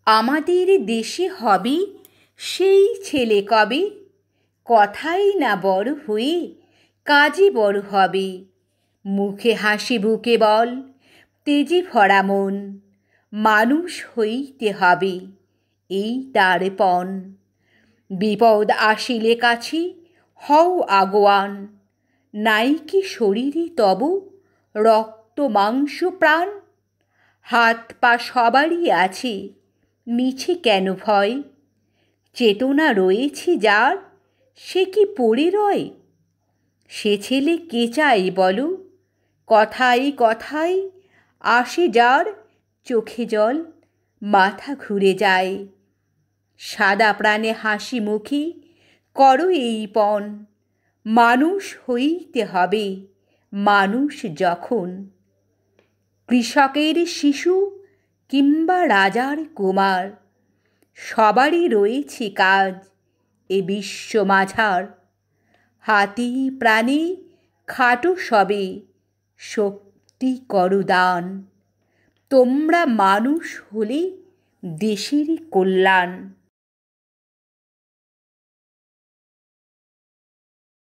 আমাদের দেশে হবে সেই ছেলে কবে, কথাই না বড় হয়ে কাজে বড় হবে। মুখে হাসি বুকে বল, তেজে ভরা মন, মানুষ হইতে হবে এই তার পণ। বিপদ আসিলে কাছে হও আগোয়ান, নাই কি শরীরে তব রক্ত মাংস প্রাণ? হাত পা সবারই আছে, মিছে কেন ভয়? চেতনা রয়েছে যার, সে কি পড়ে রয়? সে ছেলে কে চাই বলো, কথায় কথায় আসে যার চোখে জল, মাথা ঘুরে যায়। সাদা প্রাণে হাসি মুখে করো এই পণ, মানুষ হইতে হবে মানুষ যখন। কৃষকের শিশু কিংবা রাজার কুমার, সবারই রয়েছে কাজ এ বিশ্ব মাঝার। হাতে প্রাণে খাটো সবে, শক্তি করো দান, তোমরা মানুষ হলে দেশের কল্যাণ।